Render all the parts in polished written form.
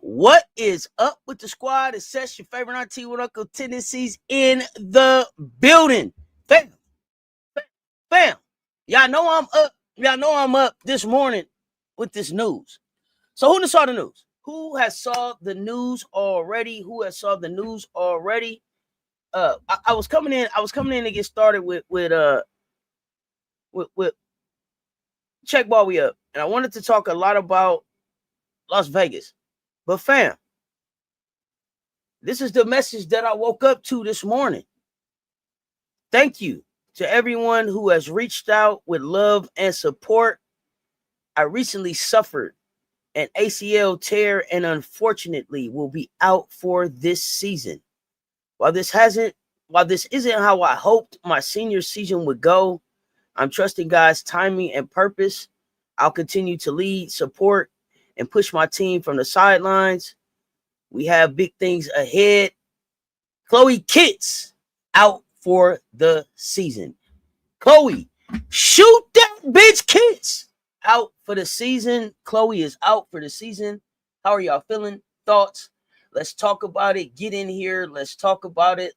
What is up with the squad? It's Cess, your favorite auntie with Uncle Tendencies in the building. Fam. Y'all know I'm up. Y'all know I'm up this morning with this news. So who saw the news? Who has saw the news already? I was coming in to get started with check while we up. And I wanted to talk a lot about Las Vegas. But fam, this is the message that I woke up to this morning. Thank you to everyone who has reached out with love and support. I recently suffered an ACL tear and unfortunately will be out for this season. While this isn't how I hoped my senior season would go, I'm trusting God's timing and purpose. I'll continue to lead, support, and push my team from the sidelines. We have big things ahead. Chloe Kitts out for the season. Chloe, shoot that bitch Kitts out for the season. Chloe is out for the season. How are y'all feeling? Thoughts? Let's talk about it. Get in here. Let's talk about it.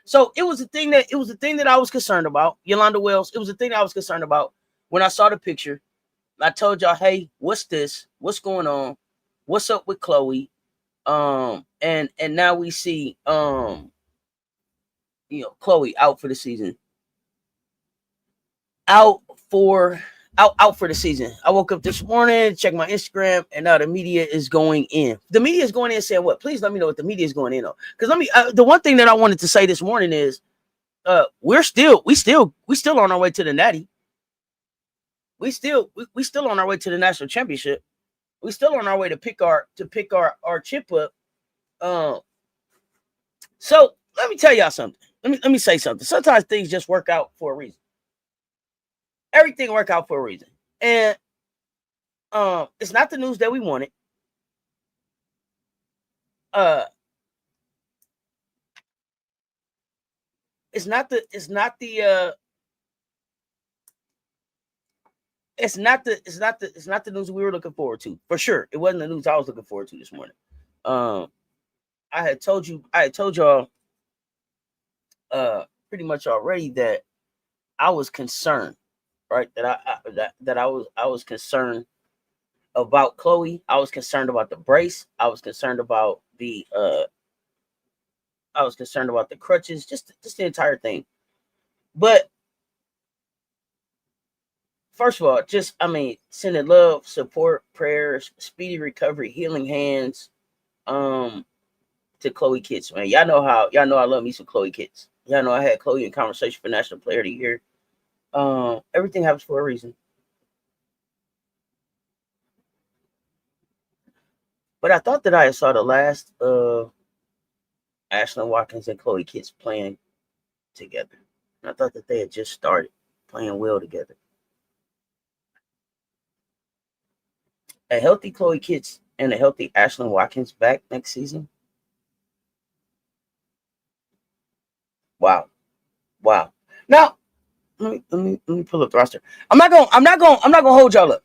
So it was a thing that I was concerned about. Yolanda Wells, it was a thing that I was concerned about when I saw the picture. I told y'all, hey, what's this? What's going on? What's up with Chloe? And now we see Chloe out for the season. Out for the season. I woke up this morning, checked my Instagram, and now the media is going in. The media is going in saying what? Please let me know what the media is going in on. Because the one thing that I wanted to say this morning is we still on our way to the Natty. We still on our way to the national championship. We still on our way to pick our chip up. So let me tell y'all something. Let me say something. Sometimes things just work out for a reason. Everything work out for a reason. And it's not the news that we wanted. It's not the news we were looking forward to. For sure. It wasn't the news I was looking forward to this morning. I had told y'all pretty much already that I was concerned, right? That I was concerned about Chloe. I was concerned about the brace. I was concerned about the crutches, just the entire thing. But first of all, sending love, support, prayers, speedy recovery, healing hands, to Chloe Kitts, man. Y'all know I love me some Chloe Kitts. Y'all know I had Chloe in conversation for National Player of the Year. Everything happens for a reason. But I thought that I saw the last of Ashlyn Watkins and Chloe Kitts playing together. And I thought that they had just started playing well together. A healthy Chloe Kitts and a healthy Ashlyn Watkins back next season. Wow. Now, me pull up the roster. I'm not gonna hold y'all up.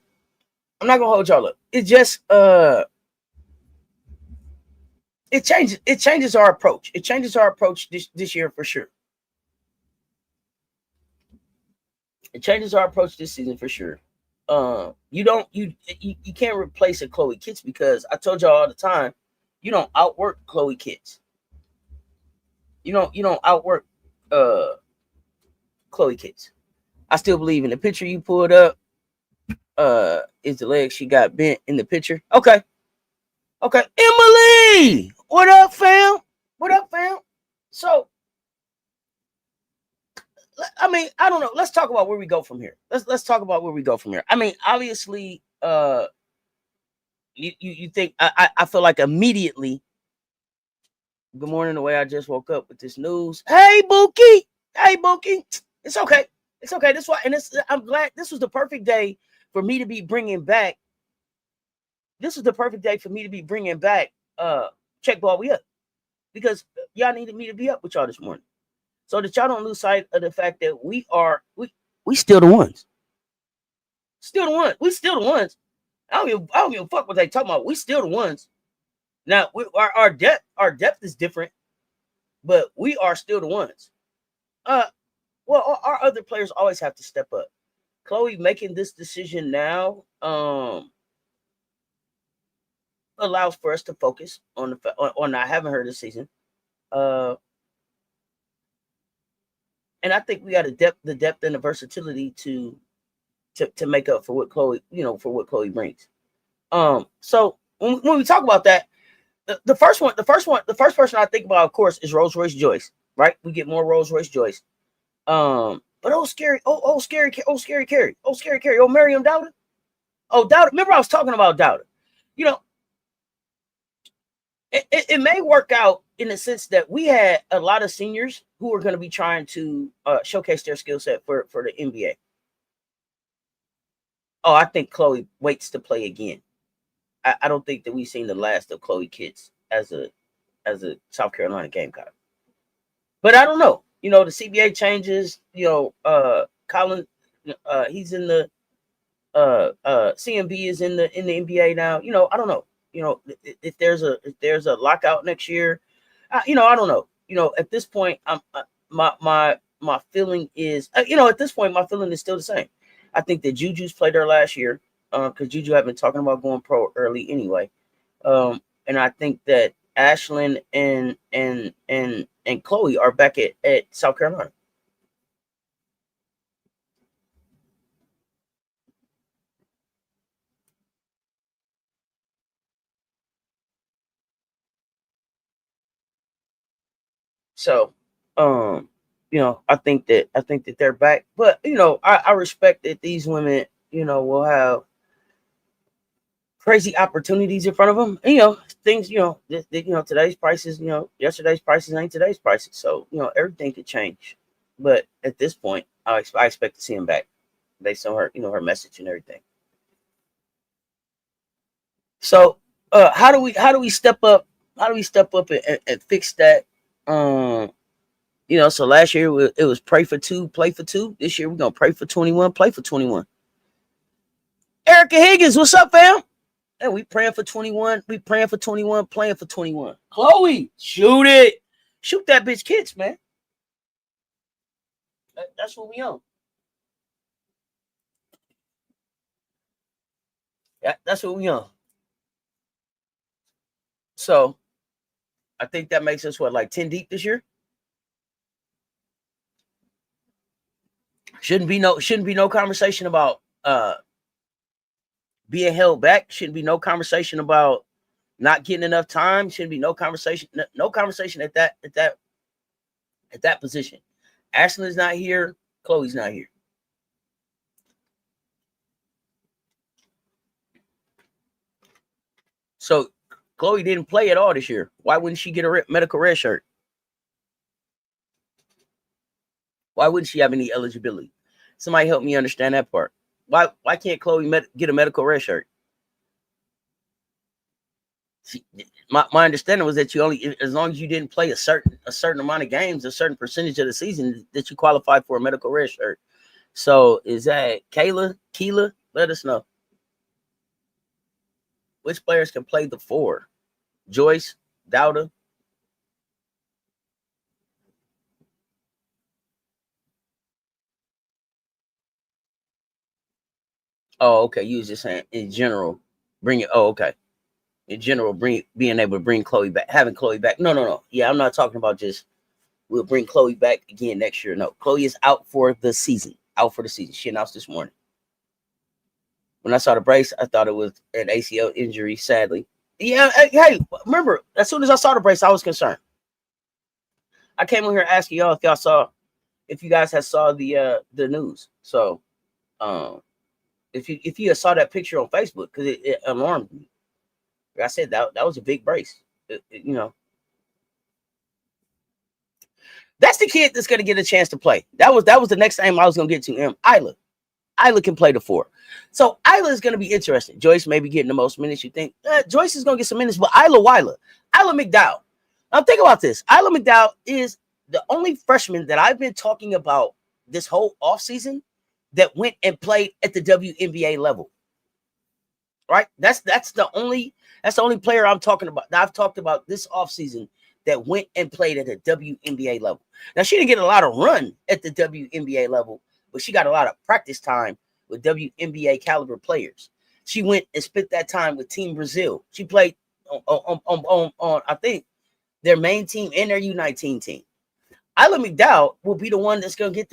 I'm not gonna hold y'all up. It just it changes our approach. It changes our approach this year for sure. It changes our approach this season for sure. You can't replace a Chloe Kitts because I told y'all all the time, you don't outwork Chloe Kitts. You don't outwork Chloe Kitts. I still believe in the picture you pulled up. Is the leg she got bent in the picture? Okay. Emily, what up, fam? So, I mean, I don't know. Let's talk about where we go from here. Let's talk about where we go from here. I mean, obviously, you think I feel like immediately. Good morning. The way I just woke up with this news. Hey, Bookie. It's okay. That's why, and I'm glad this was the perfect day for me to be bringing back. This is the perfect day for me to be bringing back. Check ball we up, because y'all needed me to be up with y'all this morning, so that y'all don't lose sight of the fact that we still the ones. We still the ones. I don't give a fuck what they talking about. We still the ones. Now our depth is different, but we are still the ones. Well, our other players always have to step up. Chloe making this decision now allows for us to focus on not having her this season. And I think we got the depth and the versatility to make up for what Chloe, brings. So when we talk about that, the first person I think about, of course, is Rolls Royce Joyce, right? We get more Rolls Royce Joyce. But scary Carrie, Miriam Dowder. Dowder. Remember I was talking about Dowder. It may work out in the sense that we had a lot of seniors who are going to be trying to showcase their skill set for the NBA. Oh, I think Chloe waits to play again. I don't think that we've seen the last of Chloe Kitts as a South Carolina Gamecock. But I don't know. The CBA changes. Colin, he's in the CMB is in the NBA now. I don't know. If there's a lockout next year, I don't know. At this point, my feeling is, at this point, my feeling is still the same. I think that Juju's played her last year, because Juju had been talking about going pro early anyway. And I think that Ashlyn and Chloe are back at South Carolina. So, I think that they're back, but I respect that these women, will have crazy opportunities in front of them. And, things, today's prices, yesterday's prices ain't today's prices. So, everything could change. But at this point, I expect to see them back based on her, her message and everything. So, how do we step up? How do we step up and fix that? So last year it was pray for 2, play for 2. This year we're gonna pray for 21, play for 21. Erica Higgins, what's up, fam? And we praying for 21. We praying for 21, playing for 21. Chloe, shoot it. Shoot that bitch Kitts, man. That's what we on. Yeah, that's what we on. So I think that makes us like 10 deep this year. Shouldn't be no conversation about being held back. Shouldn't be no conversation about not getting enough time. Shouldn't be no conversation at that position. Ashlyn's not here. Chloe's not here. So Chloe didn't play at all this year. Why wouldn't she get a medical red shirt? Why wouldn't she have any eligibility? Somebody help me understand that part. Why can't Chloe get a medical red shirt? My understanding was that you only, as long as you didn't play a certain amount of games, a certain percentage of the season, that you qualified for a medical red shirt. So is that Kayla? Keela? Let us know. Which players can play the 4? Joyce, Dowda. Oh, okay. You was just saying in general, bring it. Oh, okay. In general, being able to bring Chloe back, having Chloe back. No. Yeah, I'm not talking about just we'll bring Chloe back again next year. No, Chloe is out for the season. Out for the season. She announced this morning. When I saw the brace, I thought it was an ACL injury, sadly. Yeah, hey, remember, as soon as I saw the brace, I was concerned. I came on here asking y'all if you guys had saw the news. So if you saw that picture on Facebook, because it alarmed me. Like I said, that was a big brace. That's the kid that's gonna get a chance to play. That was the next name I was gonna get to. Isla. Isla can play the 4. So Isla is going to be interesting. Joyce may be getting the most minutes. You think Joyce is going to get some minutes, but Isla McDowell. Now think about this. Isla McDowell is the only freshman that I've been talking about this whole offseason that went and played at the WNBA level. Right? That's the only player I'm talking about that I've talked about this offseason that went and played at the WNBA level. Now she didn't get a lot of run at the WNBA level, but she got a lot of practice time with WNBA caliber players. She went and spent that time with Team Brazil. She played on I think their main team and their U19 team. Isla McDowell will be the one that's gonna get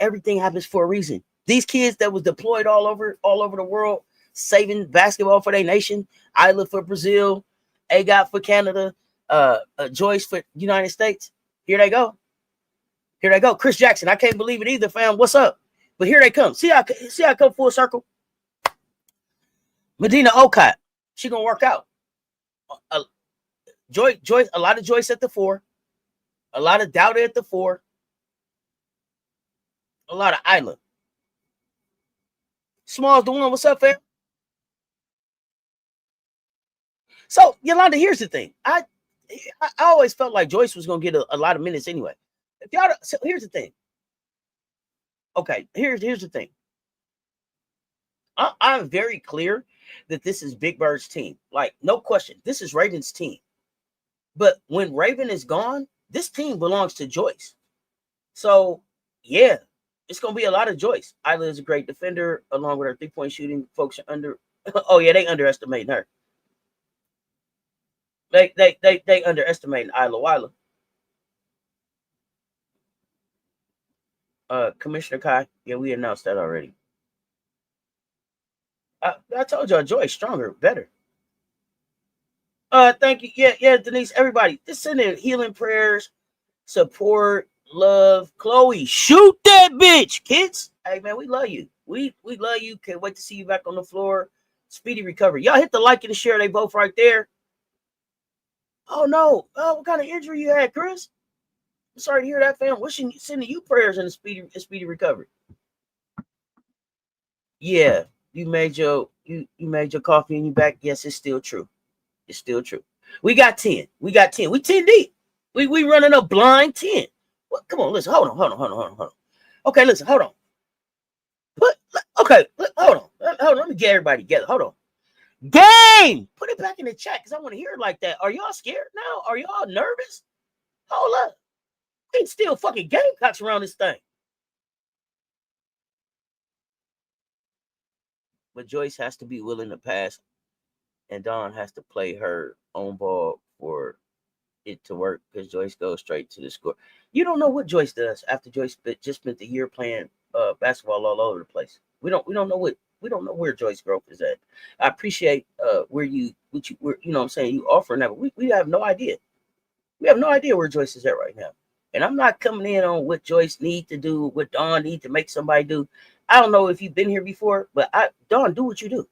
everything happens for a reason. These kids that was deployed all over the world, saving basketball for their nation. Isla for Brazil, Agot for Canada, Joyce for United States. Here they go. Chris Jackson. I can't believe it either, fam. What's up? But here they come. See how I come full circle? Medina Okot. She gonna work out. Joyce, a lot of Joyce at the 4. A lot of Dowda at the 4. A lot of Isla. Smalls the one. What's up, fam? So, Yolanda, here's the thing. I always felt like Joyce was gonna get a lot of minutes anyway. So here's the thing. Okay, here's the thing. I'm very clear that this is Big Bird's team. Like, no question. This is Raven's team. But when Raven is gone, this team belongs to Joyce. So, yeah, it's going to be a lot of Joyce. Isla is a great defender, along with her three-point shooting. Folks are oh, yeah, they underestimating her. They underestimating Isla Weiler. Commissioner Kai, yeah, we announced that already. I told y'all Joyce stronger, better. Thank you. Yeah, Denise, everybody. Just send in healing prayers, support, love. Chloe, shoot that bitch, kids. Hey man, we love you. We love you. Can't wait to see you back on the floor. Speedy recovery. Y'all hit the like and the share. They both right there. Oh no. Oh, what kind of injury you had, Chris? I'm sorry to hear that, fam. Sending you prayers in a speedy recovery. Yeah, you made your coffee and you back. Yes, it's still true. It's still true. We got 10. We 10 deep. We running a blind 10. Well, come on, listen. Hold on. Okay, listen, hold on. Hold on. Let me get everybody together. Hold on. Game! Put it back in the chat because I want to hear it like that. Are y'all scared now? Are y'all nervous? Hold up. We still fucking Gamecocks around this thing. But Joyce has to be willing to pass, and Dawn has to play her own ball for it to work because Joyce goes straight to the score. You don't know what Joyce does after Joyce just spent the year playing basketball all over the place. We don't know where Joyce growth is at. I appreciate where you know what I'm saying, you offering that, but we have no idea. We have no idea where Joyce is at right now. And I'm not coming in on what Joyce need to do, what Dawn need to make somebody do. I don't know if you've been here before, but Dawn, do what you do.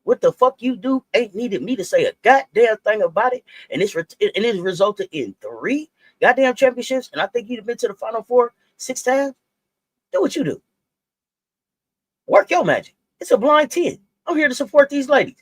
What the fuck you do ain't needed me to say a goddamn thing about it. And it's resulted in 3 goddamn championships. And I think you've been to the Final Four 6 times. Do what you do. Work your magic. It's a blind 10. I'm here to support these ladies.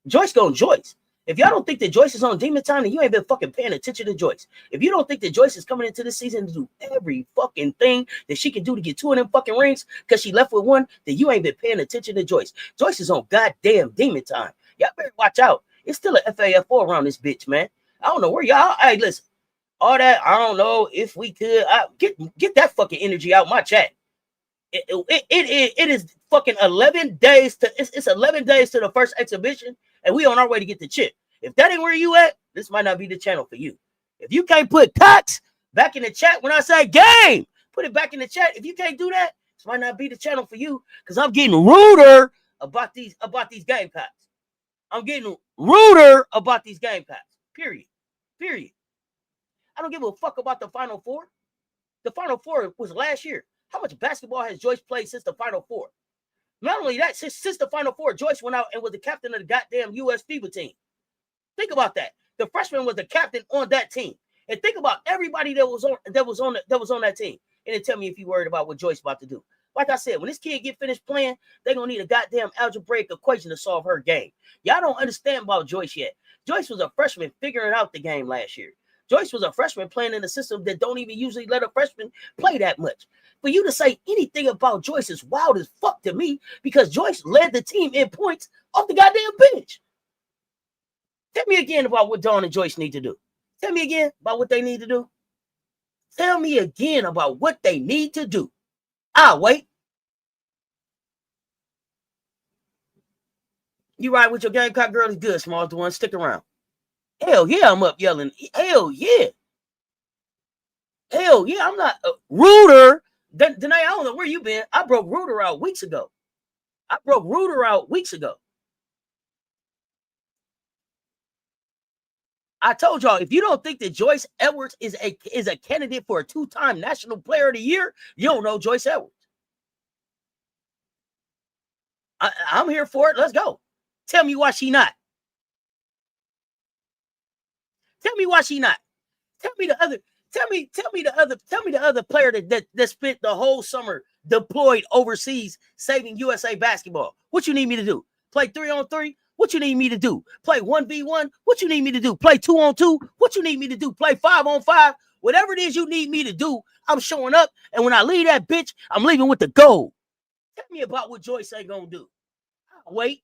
Joyce going Joyce. If y'all don't think that Joyce is on demon time, then you ain't been fucking paying attention to Joyce. If you don't think that Joyce is coming into this season to do every fucking thing that she can do to get 2 of them fucking rings because she left with 1, then you ain't been paying attention to Joyce. Joyce is on goddamn demon time. Y'all better watch out. It's still an FAFO around this bitch, man. I don't know where y'all. Hey, listen. All that, I don't know if we could. Get that fucking energy out my chat. It is fucking 11 days to it's 11 days to the first exhibition, and we on our way to get the chip. If that ain't where you at, this might not be the channel for you. If you can't put Cox back in the chat when I say game, put it back in the chat. If you can't do that, this might not be the channel for you, because I'm getting ruder about these Gamecocks. I'm getting ruder about these Gamecocks. Period. I don't give a fuck about the Final Four. The Final Four was last year. How much basketball has Joyce played since the Final Four? Not only that, since the Final Four, Joyce went out and was the captain of the goddamn US FIBA team. Think about that. The freshman was the captain on that team. And think about everybody that was on that team. And then tell me if you worried about what Joyce about to do. Like I said, when this kid get finished playing, they're going to need a goddamn algebraic equation to solve her game. Y'all don't understand about Joyce yet. Joyce was a freshman figuring out the game last year. Joyce was a freshman playing in a system that don't even usually let a freshman play that much. For you to say anything about Joyce is wild as fuck to me, because Joyce led the team in points off the goddamn bench. Tell me again about what Dawn and Joyce need to do. Tell me again about what they need to do. Tell me again about what they need to do. I'll wait. You right with your Gamecock girl is good, small one. Stick around. Hell yeah, I'm up yelling. Hell yeah. Hell yeah, I'm not ruder. Danae, I don't know where you been. I broke Ruder out weeks ago. I told y'all, if you don't think that Joyce Edwards is a candidate for a 2-time National Player of the Year, you don't know Joyce Edwards. I'm here for it. Let's go. Tell me why she not. Tell me why she not. Tell me the other player that spent the whole summer deployed overseas saving USA basketball. What you need me to do? Play 3-on-3? What you need me to do? Play 1v1? What you need me to do? Play 2-on-2? What you need me to do? Play 5-on-5? Whatever it is you need me to do, I'm showing up. And when I leave that bitch, I'm leaving with the gold. Tell me about what Joyce ain't gonna do. I'll wait.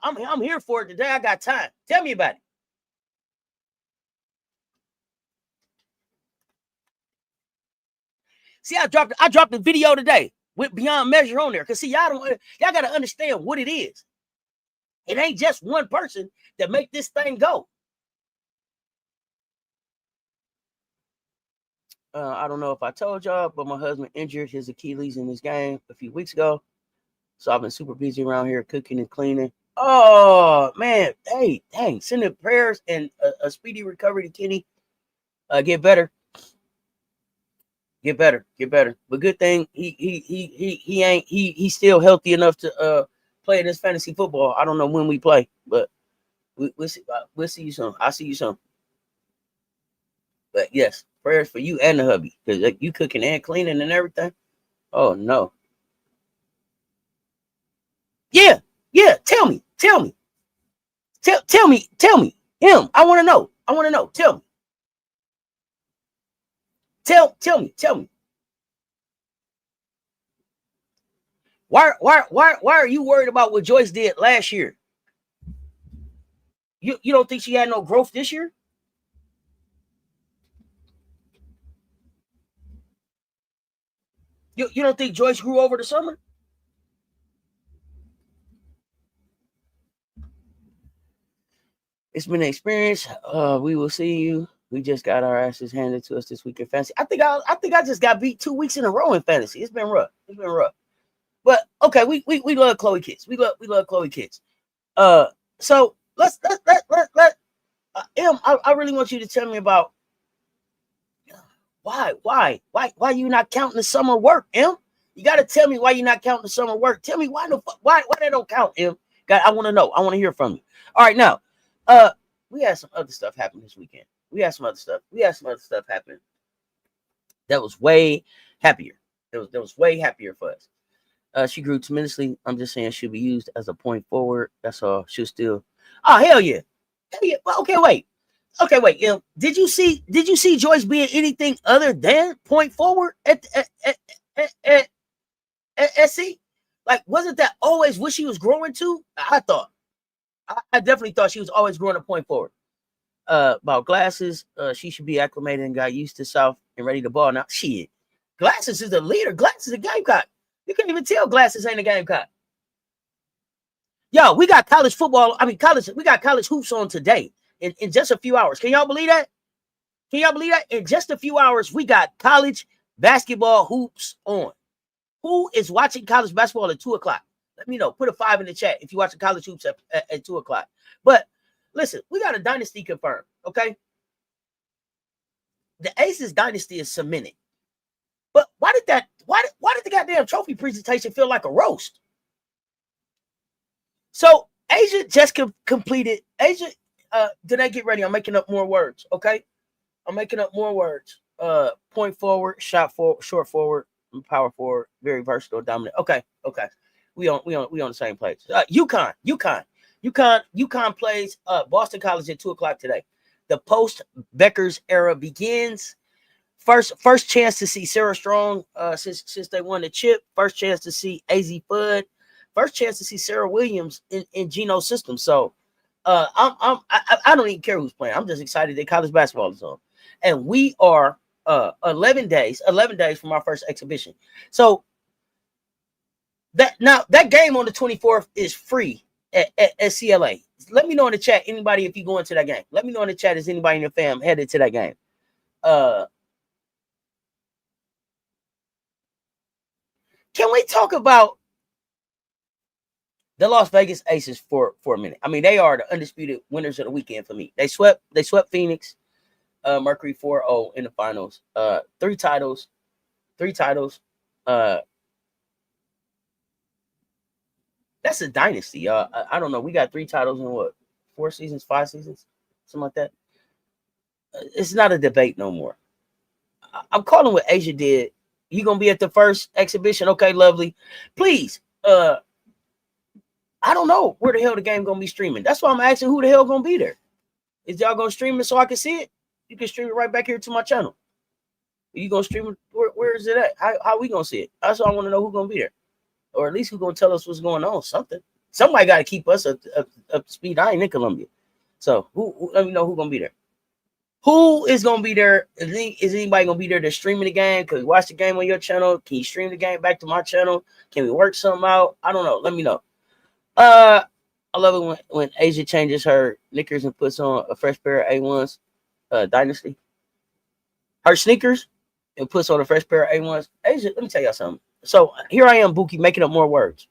I'm here for it today. I got time. Tell me about it. See, I dropped the video today with Beyond Measure on there. Cause see, y'all gotta understand what it is. It ain't just one person that make this thing go. I don't know if I told y'all, but my husband injured his Achilles in this game a few weeks ago. So I've been super busy around here cooking and cleaning. Oh, man. Hey, dang. Sending prayers and a speedy recovery to Kenny. Get better. But good thing he's still healthy enough to play this fantasy football. I don't know when we play, but we'll see you soon. I'll see you soon. But yes, prayers for you and the hubby, because like, you cooking and cleaning and everything. Oh no. Yeah. Tell me. Tell me. Him. I want to know. Tell me. Tell me. Why are you worried about what Joyce did last year? You don't think she had no growth this year? You don't think Joyce grew over the summer? It's been an experience. We will see you. We just got our asses handed to us this week in fantasy. I think I just got beat 2 weeks in a row in fantasy. It's been rough. But okay, we love Chloe kids. We love Chloe kids. So let I really want you to tell me about why you not counting the summer work, M? You got to tell me why you're not counting the summer work. Tell me why they don't count, M. God, I want to know. I want to hear from you. All right, now, we had some other stuff happen this weekend. We had some other stuff happen. That was way happier. That was way happier for us. She grew tremendously. I'm just saying she'll be used as a point forward. That's all. She'll still. Oh hell yeah. Hell yeah. Well, okay, wait. Okay, wait. Did you see Joyce being anything other than point forward at SC? Like, wasn't that always what she was growing to? I definitely thought she was always growing a point forward. About Glasses, she should be acclimated and got used to South and ready to ball now. Shit, Glasses is the leader. Glasses is a Gamecock. You can't even tell Glasses ain't a Gamecock. Yo, we got college football. We got college hoops on today in just a few hours. Can y'all believe that? Can y'all believe that? In just a few hours, we got college basketball hoops on. Who is watching college basketball at 2 o'clock? Let me know. Put a 5 in the chat if you're watching college hoops at 2 o'clock. But listen, we got a dynasty confirmed, okay? The Aces dynasty is cemented. But why did the goddamn trophy presentation feel like a roast? So Asia just completed. Asia, did I get ready? I'm making up more words, okay? I'm making up more words. Point forward, short forward, power forward, very versatile, dominant. Okay. We on the same page. UConn plays Boston College at 2 o'clock today. The post Becker's era begins. First chance to see Sarah Strong since they won the chip. First chance to see AZ Fudd. First chance to see Sarah Williams in Geno's system. So I don't even care who's playing. I'm just excited that college basketball is on. And we are 11 days from our first exhibition. So that game on the 24th is free at CLA. Let me know in the chat, anybody, if you go into that game. Let me know in the chat, is anybody in your fam headed to that game? Can we talk about the Las Vegas Aces for a minute? I mean, they are the undisputed winners of the weekend for me. They swept Phoenix, Mercury 4-0 in the finals. Three titles. That's a dynasty, y'all. I don't know. We got 3 titles in what? 4 seasons, 5 seasons, something like that. It's not a debate no more. I'm calling what Asia did. You gonna be at the first exhibition? Okay, lovely. Please, I don't know where the hell the game gonna be streaming. That's why I'm asking who the hell gonna be there. Is y'all gonna stream it so I can see it? You can stream it right back here to my channel. You gonna stream it? Where is it at? How we gonna see it? That's why I want to know who gonna be there, or at least who gonna tell us what's going on. Somebody got to keep us up to speed. I ain't in Columbia, so who let me know who gonna be there. Who is gonna be there? Is anybody gonna be there to streaming the game? Can we watch the game on your channel? Can you stream the game back to my channel? Can we work something out? I don't know. Let me know. I love it when Asia changes her knickers and puts on a fresh pair of A1s. Dynasty. Her sneakers and puts on a fresh pair of A1s. Asia, let me tell y'all something. So here I am, Buki, making up more words.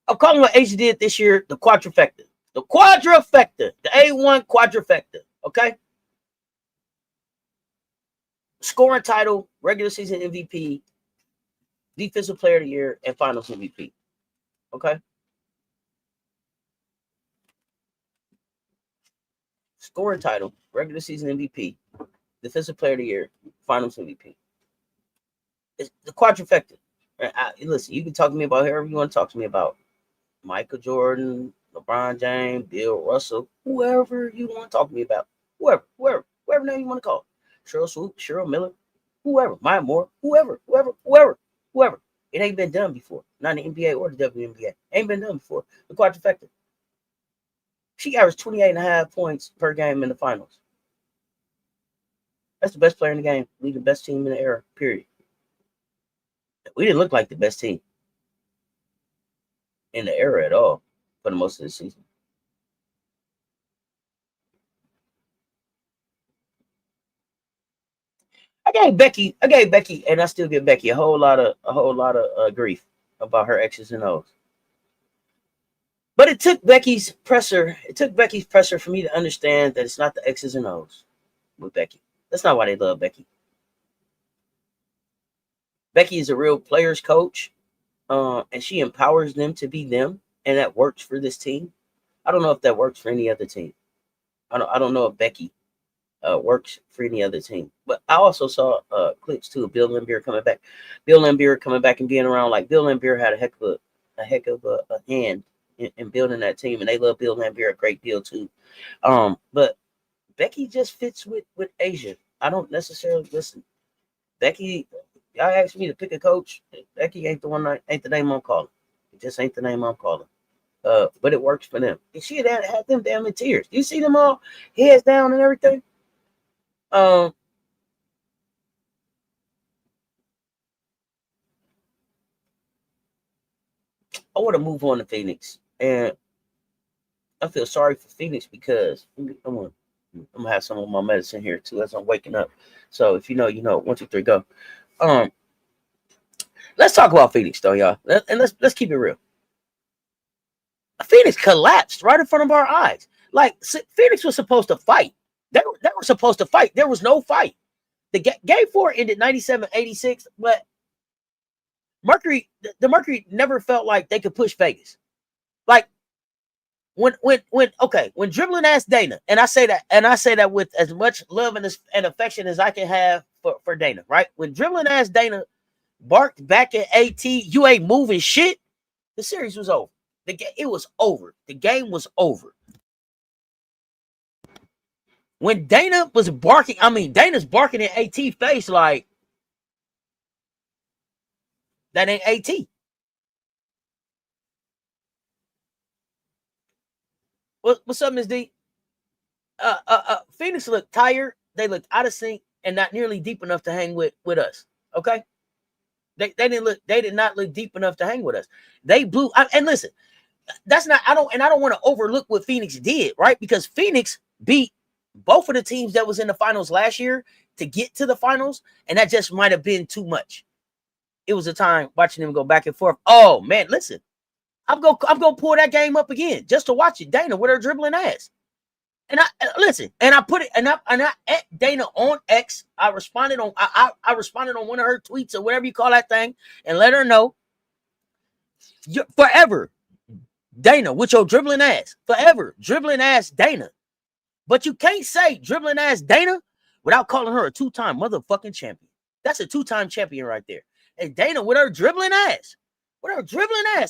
I'm calling what Asia did this year the Quadrafecta. The Quadrafecta. The A1 Quadrafecta. Okay? Scoring title, regular season MVP, defensive player of the year, and finals MVP. Okay? Scoring title, regular season MVP, defensive player of the year, finals MVP. It's the Quadrafecta. Listen, you can talk to me about whoever you want to talk to me about. Michael Jordan, LeBron James, Bill Russell, whoever you want to talk to me about. Whoever name you want to call. Cheryl Swoop, Cheryl Miller, whoever. Maya Moore, whoever. It ain't been done before. Not in the NBA or the WNBA. Ain't been done before. The Quadrafecta. She averaged 28.5 points per game in the finals. That's the best player in the game. Lead the best team in the era, period. We didn't look like the best team in the era at all for the most of the season. I gave Becky, and I still give Becky a whole lot of grief about her X's and O's. But it took Becky's pressure for me to understand that it's not the X's and O's with Becky. That's not why they love Becky. Becky is a real players coach, and she empowers them to be them, and that works for this team. I don't know if that works for any other team. I don't know if Becky works for any other team. But I also saw clips too of Bill Laimbeer coming back. Bill Laimbeer coming back and being around. Like Bill Laimbeer had a heck of a hand in building that team, and they love Bill Laimbeer a great deal too. But Becky just fits with Asia. I don't necessarily listen. Becky, y'all asked me to pick a coach. Becky ain't the name I'm calling. It just ain't the name I'm calling. But it works for them. And she had them damn in tears. You see them all heads down and everything. I want to move on to Phoenix, and I feel sorry for Phoenix because I'm gonna have some of my medicine here too as I'm waking up. So if you know, you know. 1, 2, 3, go. Let's talk about Phoenix though, y'all, and let's keep it real. Phoenix collapsed right in front of our eyes. Like Phoenix was supposed to fight. They were supposed to fight. There was no fight. The game 4 ended 97-86, but the Mercury never felt like they could push Vegas. Like when dribbling ass Dana, and I say that with as much love and affection as I can have for Dana, right? When dribbling ass Dana barked back at AT, you ain't moving shit, the series was over. It was over. The game was over. When Dana was barking, Dana's barking at AT face like that ain't AT. What's up, Ms. D? Phoenix looked tired. They looked out of sync and not nearly deep enough to hang with us. Okay, they did not look deep enough to hang with us. They blew. And listen, that's not. I don't want to overlook what Phoenix did, right? Because Phoenix beat both of the teams that was in the finals last year to get to the finals, and that just might have been too much. It was a time watching them go back and forth. Oh man, listen, I'm gonna pull that game up again just to watch it. Dana with her dribbling ass. And I put it, and I at Dana on X. I responded on one of her tweets or whatever you call that thing, and let her know forever, Dana, with your dribbling ass, forever dribbling ass Dana. But you can't say dribbling ass Dana without calling her a 2-time motherfucking champion. That's a 2-time champion right there. And Dana with her dribbling ass,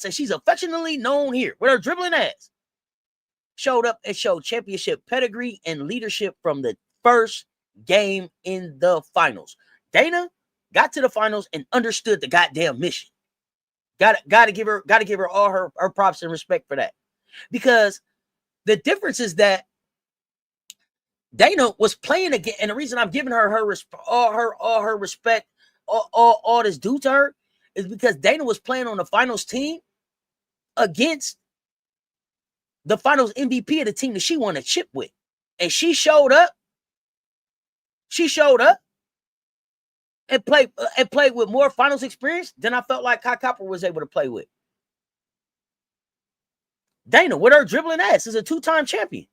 and she's affectionately known here with her dribbling ass, showed up and showed championship pedigree and leadership from the first game in the finals. Dana got to the finals and understood the goddamn mission. Got to give her all her props and respect for that. Because the difference is that Dana was playing again, and the reason I'm giving her all her respect, all this due to her, is because Dana was playing on the finals team against the finals MVP of the team that she won a chip with. And she showed up. And played with more finals experience than I felt like Kai Copper was able to play with. Dana, with her dribbling ass, is a 2-time champion.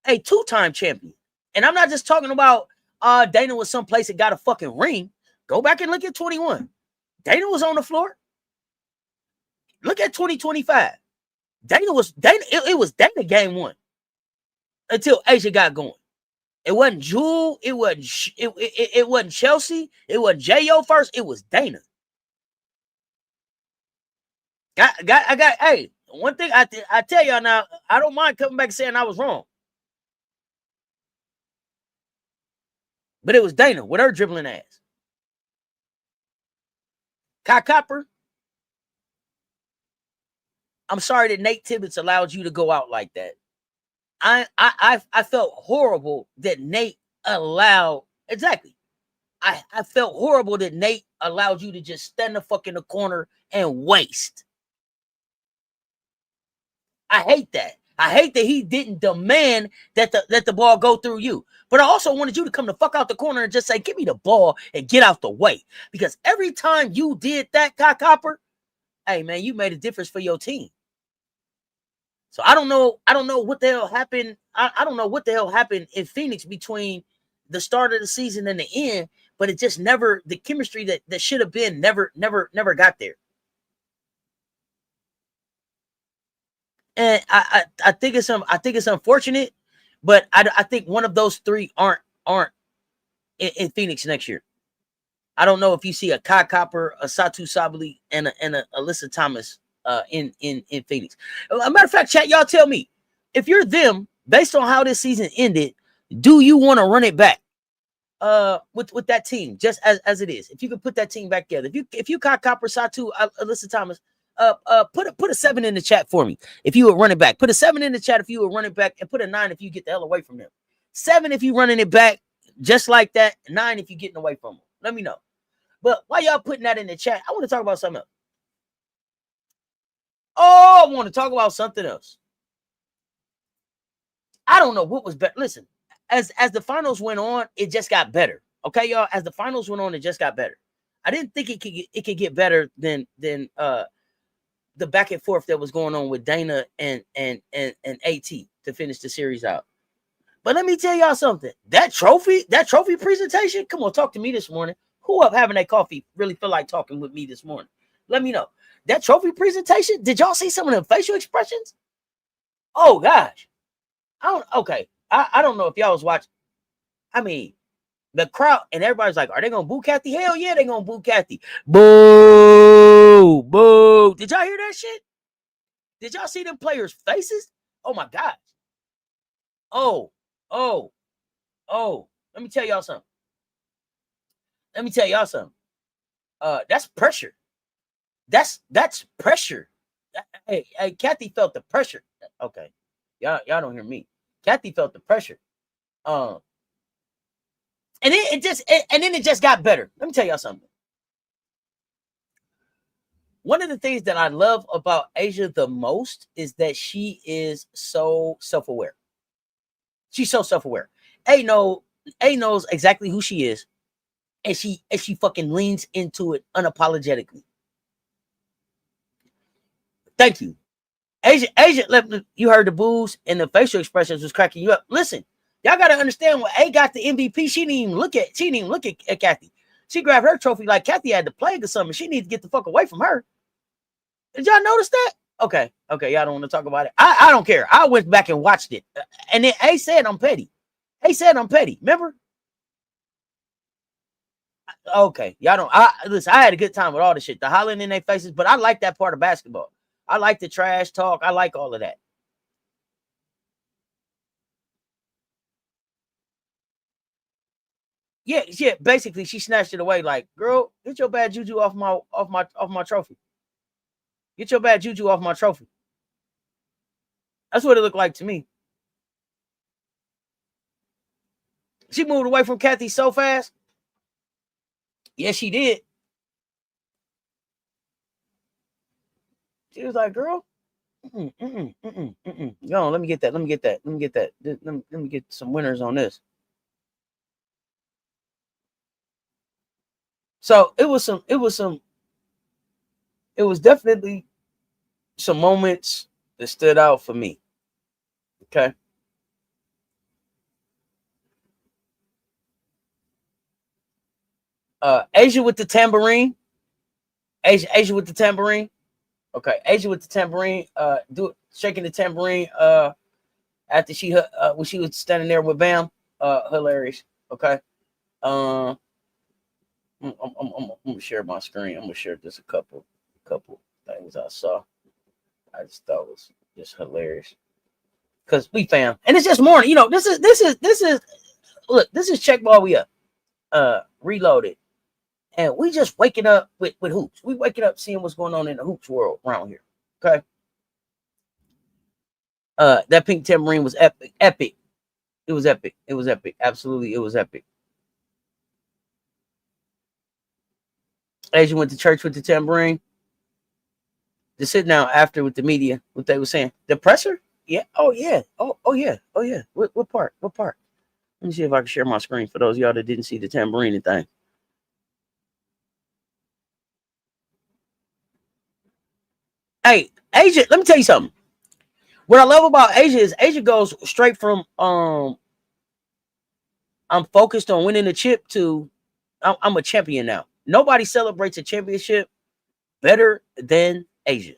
A 2-time champion. And I'm not just talking about Dana was someplace that got a fucking ring. Go back and look at 21. Dana was on the floor. Look at 2025. It was Dana game 1 until Asia got going. It wasn't Jewel. It wasn't Chelsea. It wasn't J.O. first. It was Dana. Hey, one thing I tell y'all now, I don't mind coming back and saying I was wrong. But it was Dana with her dribbling ass. Kai Copper, I'm sorry that Nate Tibbetts allowed you to go out like that. I felt horrible that Nate allowed, exactly. I felt horrible that Nate allowed you to just stand the fuck in the corner and waste. I hate that. I hate that he didn't demand that the ball go through you. But I also wanted you to come the fuck out the corner and just say, give me the ball and get out the way. Because every time you did that, Kai Copper, hey man, you made a difference for your team. So I don't know what the hell happened. I don't know what the hell happened in Phoenix between the start of the season and the end, but it just never, the chemistry that should have been never got there. And I think it's unfortunate, But I think one of those three aren't in Phoenix next year. I don't know if you see a Kai Copper, a Satu Sabali, and a Alyssa Thomas in Phoenix. As a matter of fact, chat, y'all tell me, if you're them, based on how this season ended, do you want to run it back with that team just as it is? If you could put that team back together, if you Kai Copper, Satu, Alyssa Thomas, put a 7 in the chat for me if you would run it back. Put a 7 in the chat if you would run it back, and put a 9 if you get the hell away from them. 7 if you running it back just like that. 9 if you getting away from them. Let me know. But while y'all putting that in the chat, I want to talk about something else. Oh, I want to talk about something else. I don't know what was better. Listen, as the finals went on, it just got better. Okay, y'all. As the finals went on, it just got better. I didn't think it could get better than the back and forth that was going on with Dana and AT to finish the series out. But let me tell y'all something. That trophy presentation. Come on, talk to me this morning. Who up having that coffee really feel like talking with me this morning? Let me know. That trophy presentation. Did y'all see some of the facial expressions? Oh gosh. I don't know if y'all was watching. I mean, the crowd and everybody's like, are they gonna boo Kathy? Hell yeah, they gonna boo Kathy. Boo, boo. Did y'all hear that shit? Did y'all see them players' faces? Oh my God. Oh. Let me tell y'all something. That's pressure. That's pressure. Hey, Kathy felt the pressure. Okay. Y'all don't hear me. Kathy felt the pressure. And then it just got better. Let me tell y'all something. One of the things that I love about Asia the most is that she is so self-aware. She's so self-aware. A knows exactly who she is, and she fucking leans into it unapologetically. Thank you. Asia, you heard the boos and the facial expressions was cracking you up. Listen, y'all gotta understand when A got the MVP, she didn't even look at Kathy. She grabbed her trophy like Kathy had the plague or something. She needs to get the fuck away from her. Did y'all notice that? Okay, y'all don't want to talk about it. I don't care. I went back and watched it. And then A said I'm petty. Remember? Okay, y'all don't. Listen, I had a good time with all the shit. The hollering in their faces, but I like that part of basketball. I like the trash talk. I like all of that. Yeah. Basically, she snatched it away. Like, girl, get your bad juju off my trophy. Get your bad juju off my trophy. That's what it looked like to me. She moved away from Kathy so fast. Yes, she did. She was like, girl, Yo, let me get that. Let me get some winners on this. So it was definitely some moments that stood out for me. Okay. Asia with the tambourine. Asia with the tambourine. Okay, Asia with the tambourine. Shaking the tambourine. After when she was standing there with Bam. Hilarious. Okay. I'm gonna share my screen. I'm gonna share just a couple things I saw. I just thought was just hilarious. Cause we fam, and it's just morning. You know, this is look. This is check ball. We up. Reloaded. And we just waking up with hoops. We waking up seeing what's going on in the hoops world around here. Okay. That pink tambourine was epic. It was epic. Absolutely, it was epic. Asia went to church with the tambourine. To sit down after with the media, what they were saying. The presser? Yeah. Oh yeah. Oh yeah. What part? Let me see if I can share my screen for those of y'all that didn't see the tambourine thing. Hey, Asia, let me tell you something. What I love about Asia is Asia goes straight from I'm focused on winning the chip to I'm a champion now. Nobody celebrates a championship better than Asia.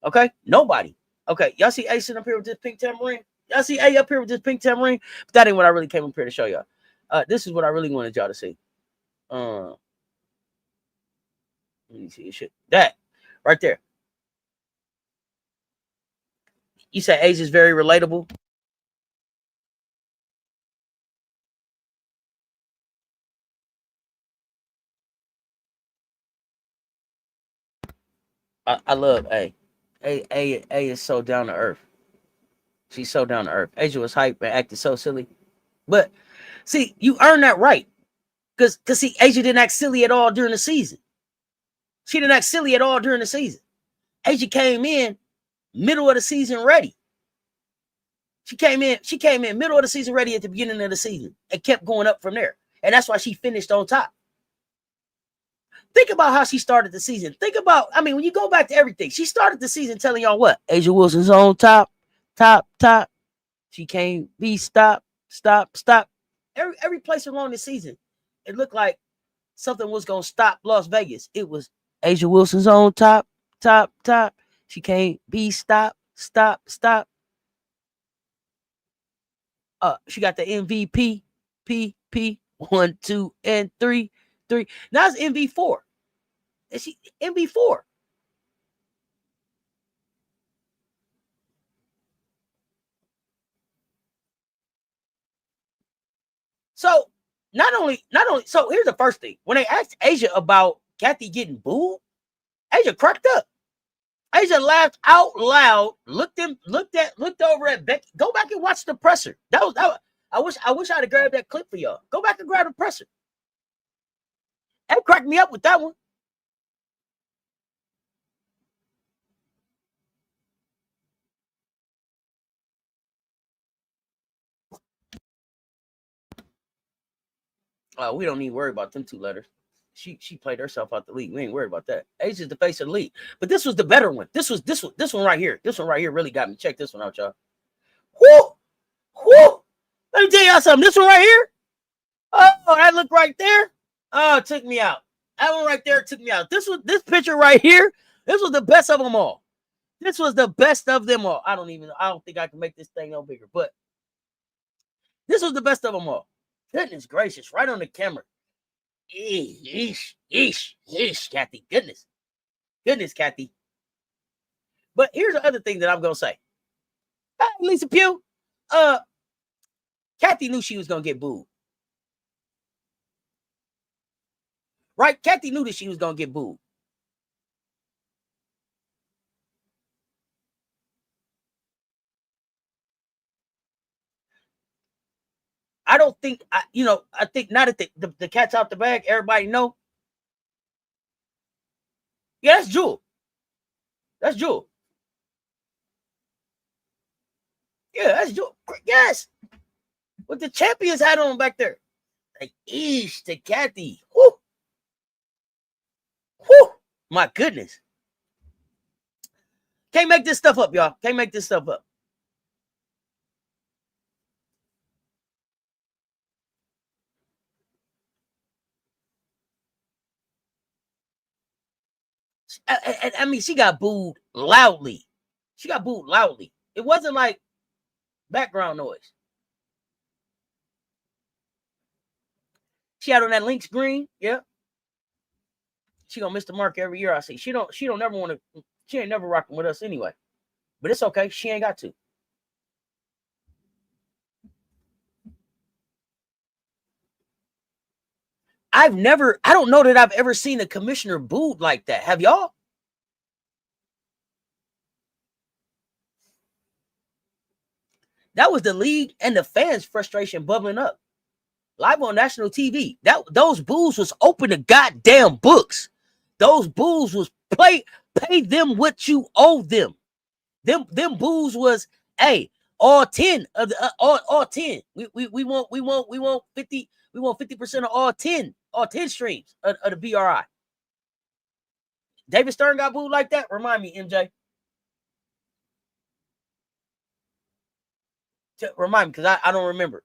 Okay? Nobody. Okay, y'all see Asia up here with this pink tambourine? Y'all see A up here with this pink tambourine? But that ain't what I really came up here to show y'all. This is what I really wanted y'all to see. Let me see shit. That right there. You say Asia is very relatable. I love A. A is so down to earth. She's so down to earth. Asia was hype and acted so silly. But see, you earn that right. Because see, Asia didn't act silly at all during the season. She didn't act silly at all during the season. Asia came in middle of the season ready. She came in middle of the season ready at the beginning of the season and kept going up from there. And that's why she finished on top. Think about how she started the season. Think about, I mean, when you go back to everything, she started the season telling y'all what? Asia Wilson's on top. She can't be stopped. Every place along the season, it looked like something was going to stop Las Vegas. It was Asia Wilson's on top. She can't be stopped. She got the MVP, P, 1, 2, and 3. Now it's MV4. Is she MV4? So not only, so here's the first thing. When they asked Asia about Kathy getting booed, Asia cracked up. Asia laughed out loud, looked over at Becky. Go back and watch the presser. That was I wish I'd have grabbed that clip for y'all. Go back and grab the presser. That cracked me up with that one. We don't need to worry about them two letters. She played herself out the league. We ain't worried about that. Asia's the face of the league. But this was the better one. This one right here. This one right here really got me. Check this one out, y'all. Whoo! Let me tell y'all something. This one right here. Oh, that look right there. Oh, it took me out. That one right there took me out. This picture right here. This was the best of them all. This was the best of them all. I don't think I can make this thing no bigger, but this was the best of them all. Goodness gracious, right on the camera. Yeesh, Kathy. Goodness, Kathy. But here's the other thing that I'm gonna say. Lisa Pugh, Kathy knew she was gonna get booed. Right? Kathy knew that she was gonna get booed. I don't think, I think now that the cat's out the bag, everybody know. Yeah, that's Jewel. Yeah, that's Jewel. Yes. With the champions hat on back there. Like, eesh, to Kathy. Whoo. My goodness. Can't make this stuff up, y'all. Can't make this stuff up. I mean, she got booed loudly. It wasn't like background noise. She had on that Lynx green. Yeah. She gonna miss the mark every year. I see. She don't never want to. She ain't never rocking with us anyway. But it's okay. She ain't got to. I don't know that I've ever seen a commissioner booed like that. Have y'all? That was the league and the fans' frustration bubbling up. Live on national TV. Those boos was open to goddamn books. Those boos was pay them what you owe them. Them boos was, hey, all 10 of the all 10. We want 50. We want 50% of all 10 streams of the BRI. David Stern got booed like that. Remind me, MJ. Remind me, because I don't remember.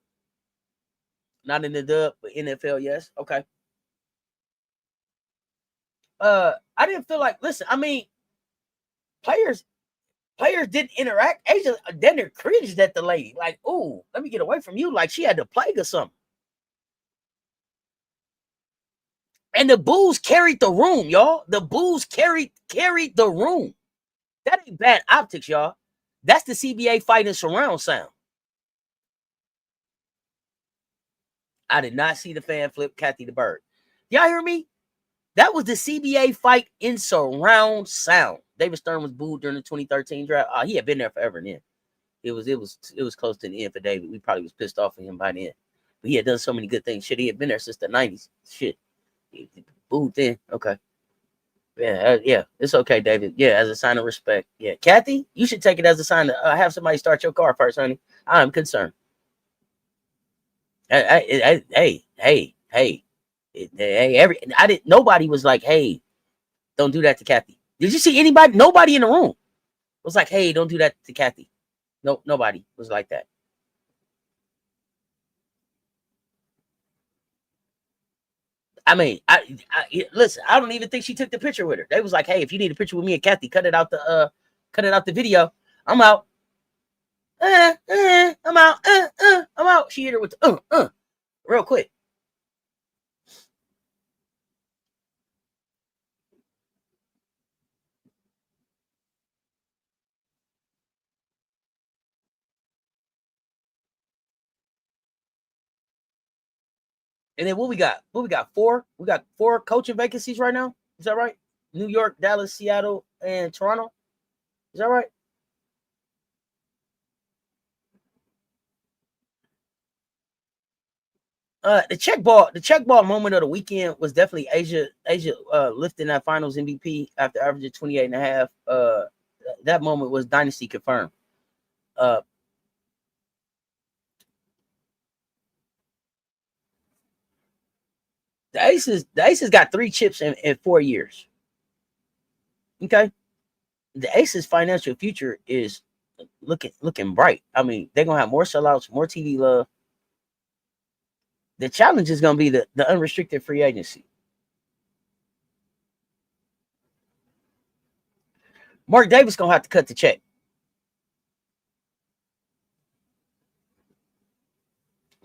Not in the dub, but NFL, yes. Okay. I didn't feel like, listen, I mean, players, Players didn't interact. Asia then they cringed at the lady. Like, ooh, let me get away from you. Like she had the plague or something. And the boos carried the room, y'all. The boos carried the room. That ain't bad optics, y'all. That's the CBA fighting surround sound. I did not see the fan flip Kathy the Bird. Y'all hear me? That was the CBA fight in surround sound. David Stern was booed during the 2013 draft. He had been there forever then. It was close to the end for David. We probably was pissed off at him by then. But he had done so many good things. Shit, he had been there since the 90s. Shit. He booed then. Okay. Yeah, it's okay, David. Yeah, as a sign of respect. Yeah, Kathy, you should take it as a sign to have somebody start your car first, honey. I'm concerned. Hey. Nobody was like, hey, don't do that to Kathy. Did you see anybody? Nobody in the room was like, hey, don't do that to Kathy. No, nobody was like that. I mean, listen, I don't even think she took the picture with her. They was like, hey, if you need a picture with me and Kathy, cut it out the video. I'm out. I'm out. I'm out. She hit her with the real quick. And then what we got? Four? We got 4 coaching vacancies right now. Is that right? New York, Dallas, Seattle, and Toronto. Is that right? The check ball moment of the weekend was definitely Asia lifting that finals MVP after averaging 28.5. That moment was Dynasty confirmed. The Aces got 3 chips in 4 years. Okay. The Aces financial future is looking bright. I mean, they're gonna have more sellouts, more TV love. The challenge is gonna be the unrestricted free agency. Mark Davis gonna have to cut the check.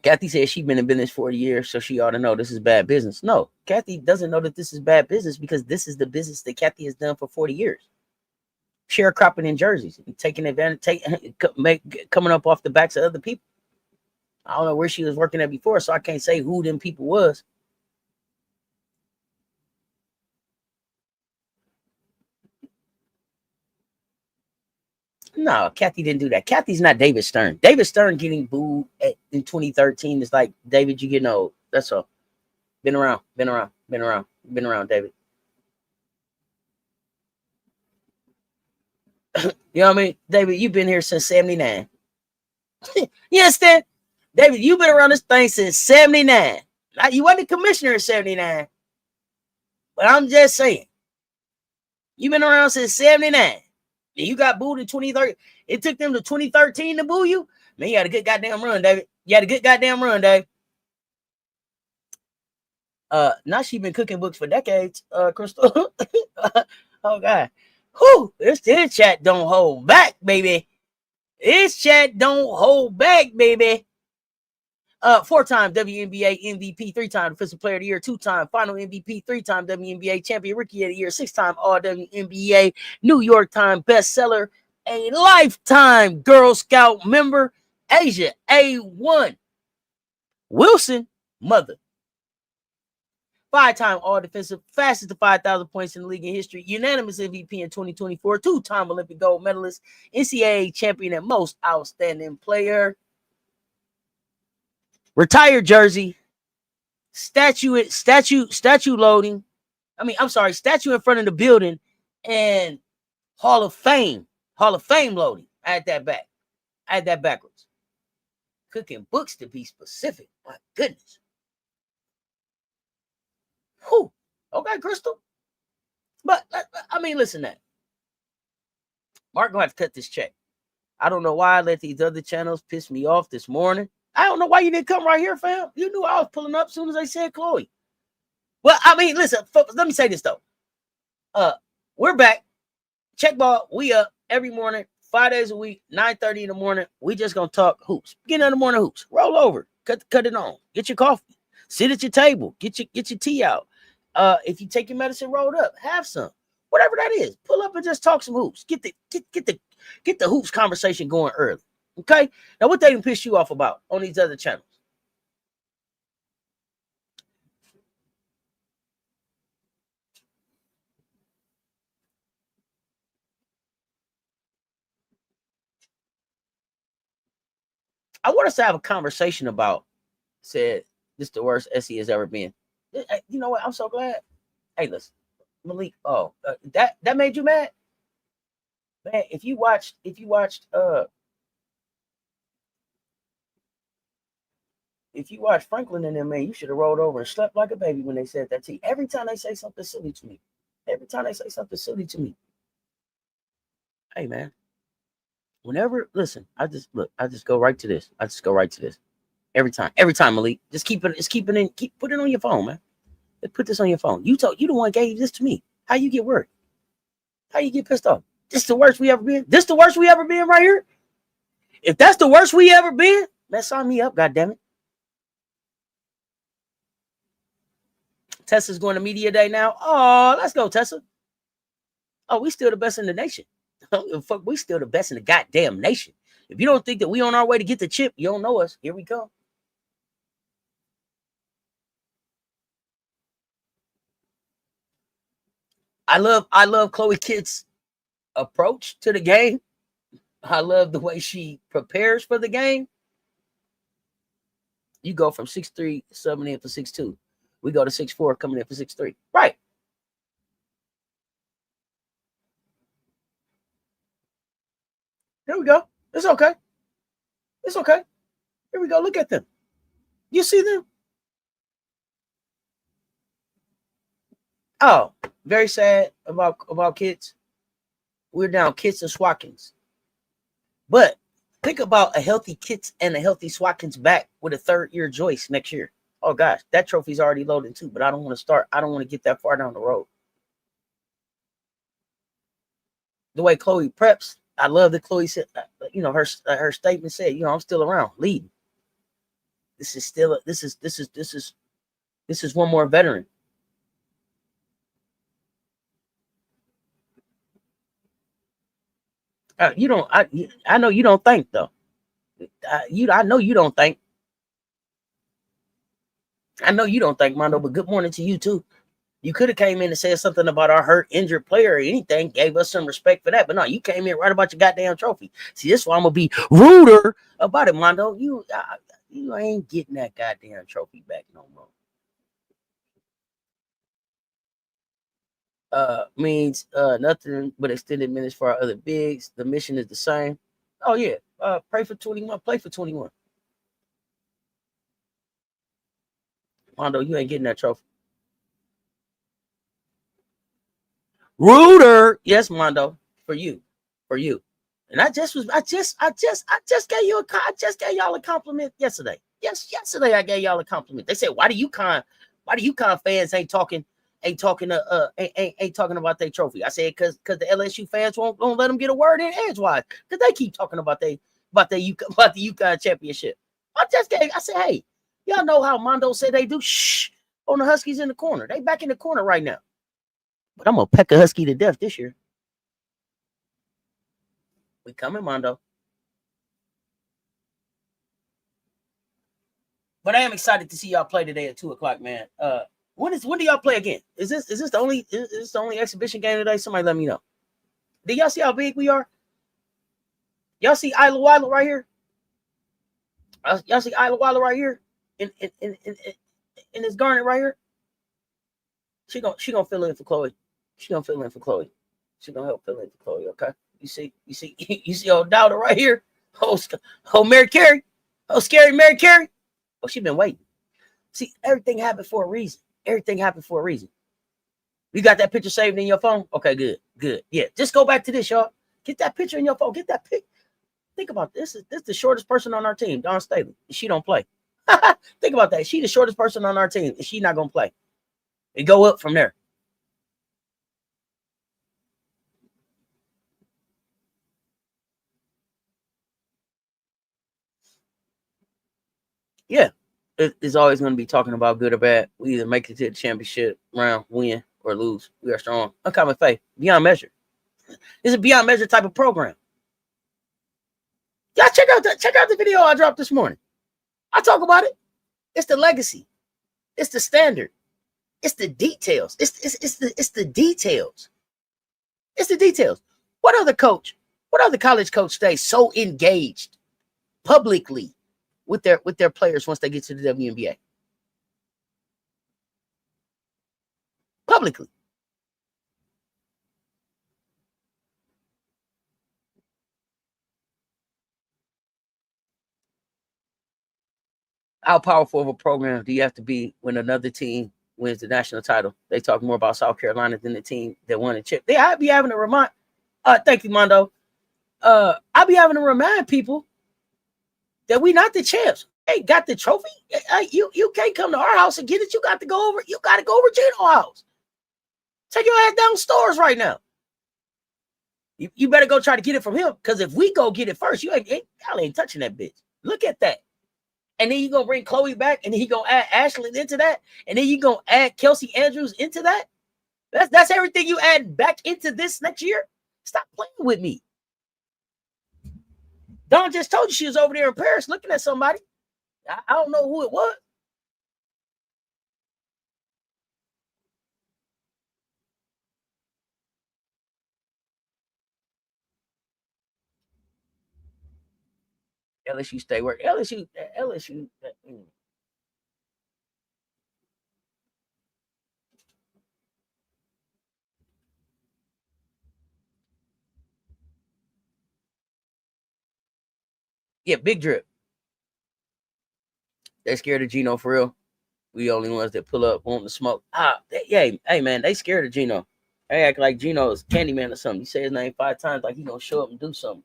Kathy said she's been in business 40 years, so she ought to know this is bad business. No, Kathy doesn't know that this is bad business because this is the business that Kathy has done for 40 years. Sharecropping in jerseys, taking advantage, coming up off the backs of other people. I don't know where she was working at before, so I can't say who them people was. No, Kathy didn't do that. Kathy's not David Stern. David Stern getting booed in 2013 is like, David, you getting old. That's all. Been around, David. You know what I mean? David, you've been here since 79. You understand? David, you've been around this thing since 79. Now, you wasn't the commissioner in 79. But I'm just saying. You've been around since 79. You got booed in 2013. It took them to 2013 to boo you. Man, you had a good goddamn run, David. You had a good goddamn run, Dave. Now she been cooking books for decades, Crystal. Oh God. Whew, this chat don't hold back, baby. This chat don't hold back, baby. 4-time WNBA MVP, 3-time Defensive Player of the Year, 2-time Final MVP, 3-time WNBA Champion, Rookie of the Year, 6-time All WNBA, New York Times bestseller, a lifetime Girl Scout member, Asia A1 Wilson, mother. 5-time All-Defensive, fastest to 5,000 points in the league in history, unanimous MVP in 2024, 2-time Olympic gold medalist, NCAAA champion and most outstanding player. Retired jersey, statue loading. Statue in front of the building, and Hall of Fame loading. I had that backwards. Cooking books to be specific. My goodness. Whew. Okay, Crystal. But I mean, listen, that Mark gonna have to cut this check. I don't know why I let these other channels piss me off this morning. I don't know why you didn't come right here, fam. You knew I was pulling up as soon as I said Chloe. Well, I mean, listen, let me say this though. We're back. Check ball, we up every morning, 5 days a week, 9:30 in the morning. We just gonna talk hoops. Beginning of the morning hoops. Roll over, cut it on. Get your coffee. Sit at your table. Get your tea out. If you take your medicine rolled up, have some. Whatever that is, pull up and just talk some hoops. Get the hoops conversation going early. Okay. Now, what they can piss you off about on these other channels? I want us to have a conversation about. Said this is the worst SE has ever been. You know what? I'm so glad. Hey, listen, Malik. Oh, that made you mad, man. If you watched Franklin and them, man, you should have rolled over and slept like a baby when they said that to you. Every time they say something silly to me. Hey, man. Whenever, listen, I just go right to this. Every time, Malik. Just keep put it on your phone, man. Put this on your phone. You the one gave this to me. How you get worried? How you get pissed off? This the worst we ever been? This the worst we ever been right here? If that's the worst we ever been, man, sign me up, goddammit. Tessa's going to media day now. Oh, let's go, Tessa. Oh, we still the best in the nation. Fuck, we still the best in the goddamn nation. If you don't think that we on our way to get the chip, you don't know us. Here we come. I love Chloe Kidd's approach to the game. I love the way she prepares for the game. You go from 6'3", subbing in for 6'2". We go to 6'4", coming in for 6'3". Right. Here we go. It's okay. Here we go. Look at them. You see them? Oh, very sad about kids. We're down Kits and Swatkins. But think about a healthy Kits and a healthy Swatkins back with a third-year Joyce next year. Oh, gosh, that trophy's already loaded too, but I don't want to get that far down the road. The way Chloe preps, I love that Chloe said, her statement said, I'm still around, leading. This is one more veteran. I know you don't think though. I know you don't think. Mondo, but good morning to you too. You could have came in and said something about our hurt, injured player or anything, gave us some respect for that. But no, you came in right about your goddamn trophy. See, this is why I'm gonna be ruder about it, Mondo. You ain't getting that goddamn trophy back no more. Means nothing but extended minutes for our other bigs. The mission is the same. Oh yeah. Pray for 21, play for 21. Mondo, you ain't getting that trophy. Ruder, yes, Mondo, for you. And I just gave y'all a compliment yesterday. Yes, yesterday I gave y'all a compliment. They said, why do UConn fans ain't talking about their trophy? I said, because the LSU fans won't let them get a word in edgewise, because they keep talking about the UConn championship. I said, hey, y'all know how Mondo said they do shh on the Huskies in the corner. They back in the corner right now. But I'm gonna peck a Husky to death this year. We coming, Mondo. But I am excited to see y'all play today at 2:00, man. When do y'all play again? Is this the only exhibition game today? Somebody let me know. Did y'all see how big we are? Y'all see Isla Willa right here? Y'all see Isla Willa right here in this garnet right here? She gonna fill in for Chloe. She gonna help fill in for Chloe. Okay. You see old Dowder right here. Oh, Mary Carey. Oh, scary Mary Carey. Oh, she been waiting. See, everything happened for a reason. You got that picture saved in your phone? Okay, good. Yeah, just go back to this, y'all. Get that picture in your phone. Get that pic. Think about this. This is the shortest person on our team, Dawn Staley. She don't play. Think about that. She the shortest person on our team, and she not gonna play. And go up from there. yeah, it's always going to be talking about good or bad. We either make it to the championship round, win, or lose. We are strong. Uncommon faith, beyond measure. It's a beyond measure type of program. Y'all check out the video I dropped this morning. I talk about it. It's the legacy. It's the standard. It's the details. It's the details. It's the details. What other college coach stays so engaged publicly with their players once they get to the WNBA? Publicly. How powerful of a program do you have to be when another team wins the national title? They talk more about South Carolina than the team that won the chip. I'd be having to remind. Thank you, Mondo. I'll be having to remind people that we not the champs. Hey, got the trophy. You can't come to our house and get it. You got to go over. You got to go over Gino's house. Take your ass down stores right now. You better go try to get it from him, because if we go get it first, y'all ain't touching that bitch. Look at that. And then you're going to bring Chloe back, and then he going to add Ashley into that, and then you're going to add Kelsey Andrews into that. That's everything you add back into this next year. Stop playing with me. Dawn just told you she was over there in Paris looking at somebody. I don't know who it was. LSU stay work. LSU. Yeah, big drip. They scared of Gino for real. We only ones that pull up wanting to smoke. Hey man, they scared of Gino. They act like Gino is Candyman or something. You say his name 5 times, like he gonna show up and do something.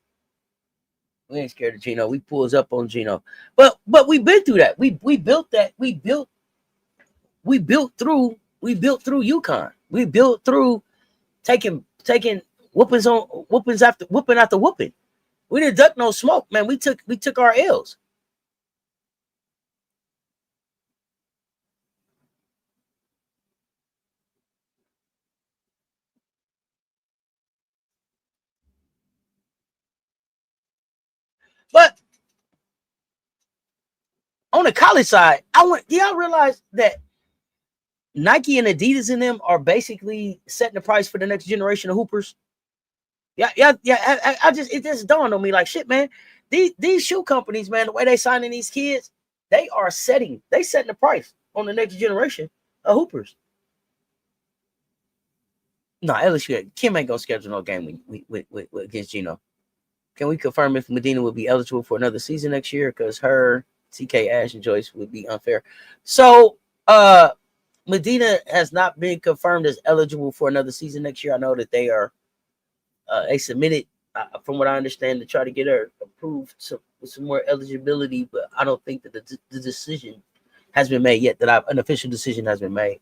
We ain't scared of Gino. We pulls up on Gino. But we've been through that. We built that. We built through UConn. We built through taking whooping after whooping. We didn't duck no smoke, man. We took our L's. But on the college side, do y'all realize that Nike and Adidas in them are basically setting the price for the next generation of hoopers? Yeah. It just dawned on me like, shit, man. These shoe companies, man, the way they signing these kids, they setting the price on the next generation of hoopers. No, LSU, Kim ain't gonna schedule no game with against Gino. Can we confirm if Medina will be eligible for another season next year? Because her, TK, Ash, and Joyce would be unfair. So, Medina has not been confirmed as eligible for another season next year. I know that they are. They submitted, from what I understand, to try to get her approved with some more eligibility, but I don't think that the decision has been made yet. An official decision has been made.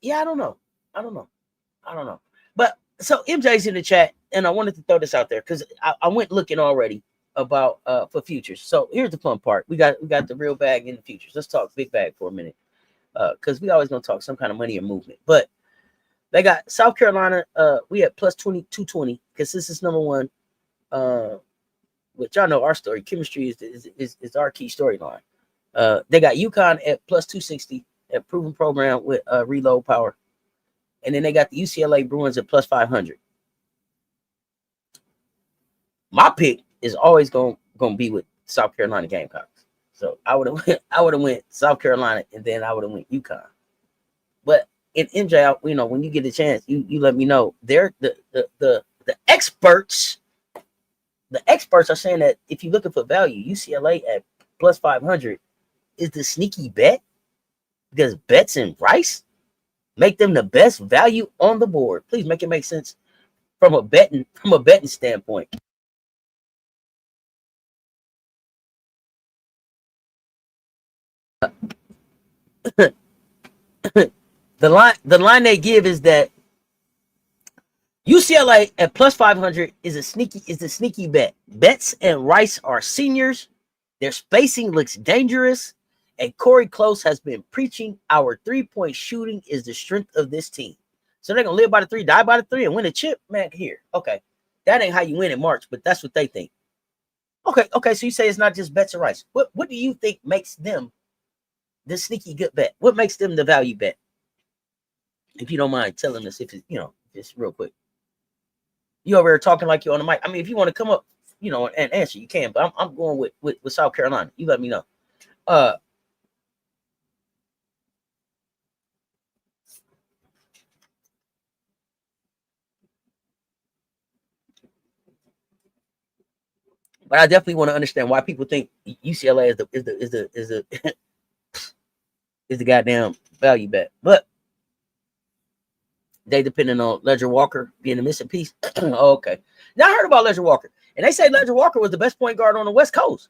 Yeah, I don't know. But so MJ's in the chat, and I wanted to throw this out there because I went looking already about for futures. So here's the fun part. We got the real bag in the futures. Let's talk big bag for a minute. Because we always gonna talk some kind of money or movement. But they got South Carolina, we at plus 220, because this is number one. Which y'all know our story. Chemistry is our key storyline. They got UConn at plus 260, a proven program with reload power. And then they got the UCLA Bruins at plus 500. My pick is always going to be with South Carolina Gamecocks. So I would have went South Carolina, and then I would have went UConn. But in MJ, when you get a chance, you let me know. They're the experts. The experts are saying that if you're looking for value, UCLA at plus 500 is the sneaky bet, because Betts and Rice make them the best value on the board. Please make it make sense from a betting standpoint. The line they give is that UCLA at plus 500 is a sneaky bet. Betts and Rice are seniors. Their spacing looks dangerous. And Corey Close has been preaching our 3-point shooting is the strength of this team. So they're going to live by the 3, die by the 3, and win a chip? Man, here. Okay. That ain't how you win in March, but that's what they think. Okay, so you say it's not just Betts and Rice. What do you think makes them the sneaky good bet? What makes them the value bet? If you don't mind telling us, if it's, just real quick. You over here talking like you're on the mic. I mean, if you want to come up, and answer, you can. But I'm going with South Carolina. You let me know. But I definitely want to understand why people think UCLA is the goddamn value bet. But they depending on Ledger Walker being the missing piece. Okay. Now I heard about Ledger Walker, and they say Ledger Walker was the best point guard on the West Coast.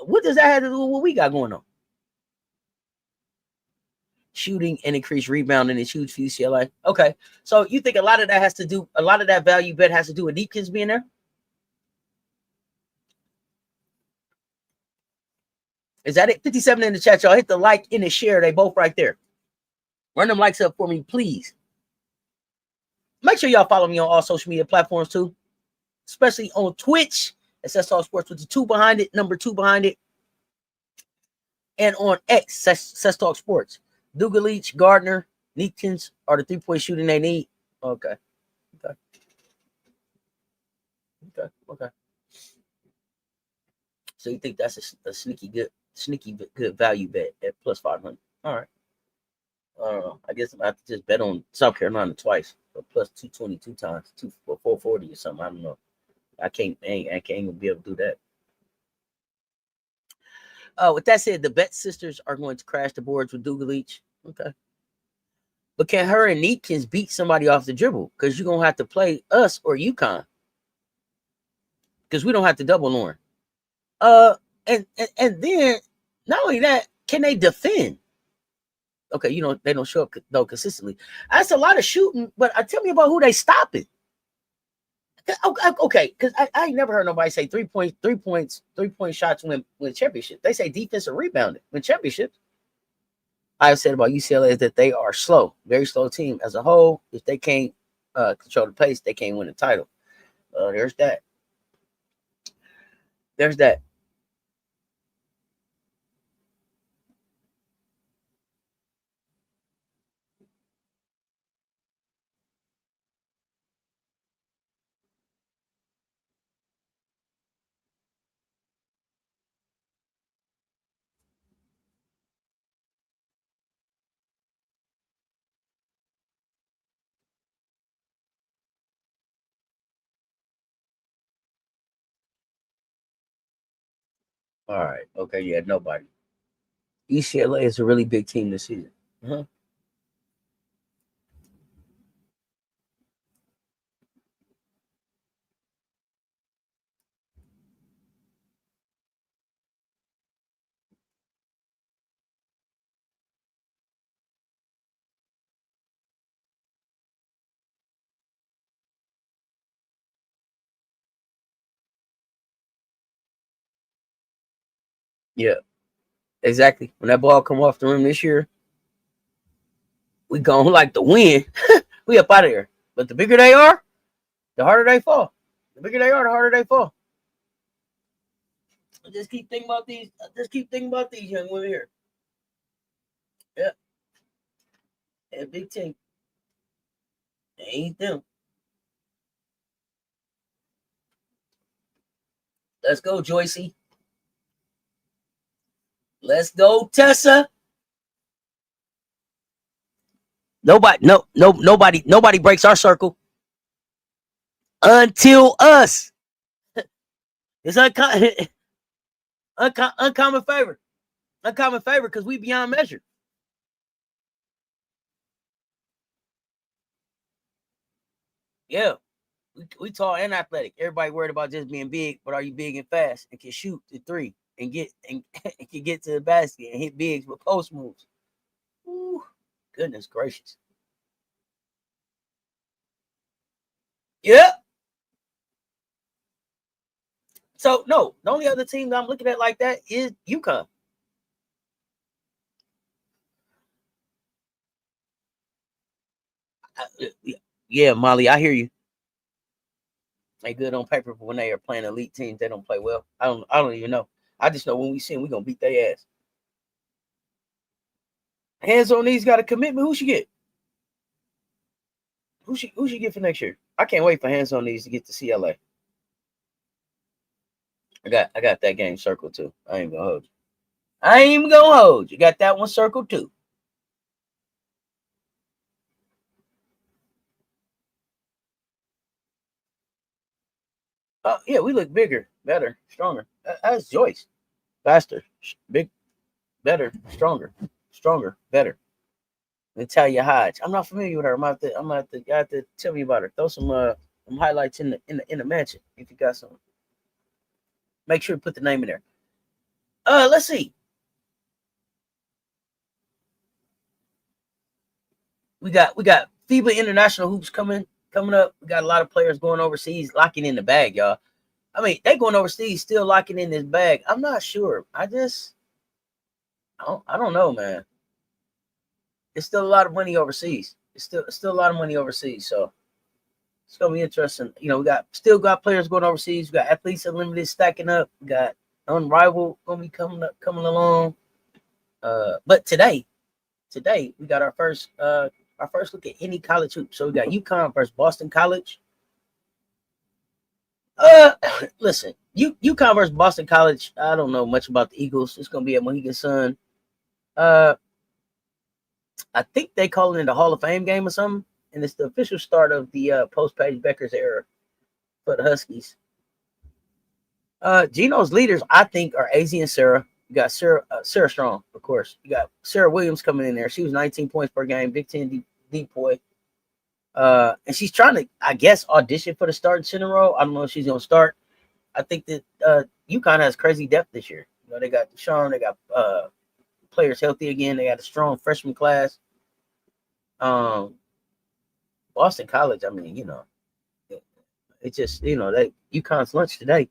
What does that have to do with what we got going on? Shooting and increased rebounding is huge for UCLA. Okay. So you think a lot of that value bet has to do with Deepkins being there? Is that it? 57 in the chat, y'all. Hit the like and the share. They both right there. Run them likes up for me, please. Make sure y'all follow me on all social media platforms too, especially on Twitch. It says Talk Sports with the 2 behind it, number 2 behind it. And on X, Cess Talk Sports. Dugalich, Gardner, Neekins are the 3-point shooting they need. Okay. So you think that's a sneaky good value bet at plus 500? All right. I guess I have to just bet on South Carolina twice, or plus 222 times, 440 or something. I don't know. I ain't gonna be able to do that. With that said, the Bet sisters are going to crash the boards with Dugalich. Okay. But can her and Neekins beat somebody off the dribble? Because you're gonna have to play us or UConn. Because we don't have to double Lauren. And then not only that, can they defend? Okay, they don't show up though consistently. That's a lot of shooting, but tell me about who they stopping. Okay, because I ain't never heard nobody say 3-point shots win championship. They say defensive rebounding win championships. I've said about UCLA is that they are slow, very slow team as a whole. If they can't control the pace, they can't win the title. There's that. All right. Okay. Yeah. Nobody. UCLA is a really big team this season. Uh-huh. Yeah. Exactly. When that ball come off the rim this year, we gonna like to win. We up out of here. But the bigger they are, the harder they fall. The bigger they are, the harder they fall. Just keep thinking about these. Young women here. Yeah. And big team. They ain't them. Let's go, Joycey. Let's go, Tessa. Nobody breaks our circle until us. It's uncommon favor. Uncommon favor because we beyond measure. Yeah. We tall and athletic. Everybody worried about just being big, but are you big and fast and can shoot the 3 and can get to the basket and hit bigs with post moves? Ooh, goodness gracious. Yeah. So no, the only other team that I'm looking at like that is UConn. Yeah, Molly, I hear you. They good on paper, but when they are playing elite teams, they don't play well. I don't even know. I just know when we see them, we gonna beat their ass. Hands on these got a commitment. Who should get? Who should get for next year? I can't wait for hands on these to get to CLA. I got that game circled too. I ain't gonna hold you. I ain't even gonna hold you. Got that one circled too. Yeah, we look bigger, better, stronger. That's Joyce. Faster, big, better, stronger, better. Natalia Hodge. I'm not familiar with her. I'm gonna have to tell me about her. Throw some highlights in the mention if you got some. Make sure to put the name in there. Let's see. We got FIBA International hoops coming up. We got a lot of players going overseas, locking in the bag, y'all. I mean, they going overseas, still locking in this bag. I'm not sure. I don't know, man. It's still a lot of money overseas. It's still a lot of money overseas. So it's gonna be interesting. You know, we still got players going overseas. We got Athletes Unlimited stacking up. We got Unrivaled gonna be coming along. But today we got our first look at any college hoop. So we got UConn versus Boston College. Listen, UConn versus Boston College. I don't know much about the Eagles. It's gonna be at Mohegan Sun. I think they calling it a Hall of Fame game or something, and it's the official start of the post-Paige Beckers era for the Huskies. Geno's leaders, I think, are AZ and Sarah. You got Sarah Strong, of course. You got Sarah Williams coming in there. She was 19 points per game, Big Ten deep boy. And she's trying to, I guess, audition for the starting center role. I don't know if she's going to start. I think that UConn has crazy depth this year. You know, they got Deshaun, they got players healthy again. They got a strong freshman class. Boston College, I mean, you know, it's just, you know, UConn's lunch today. As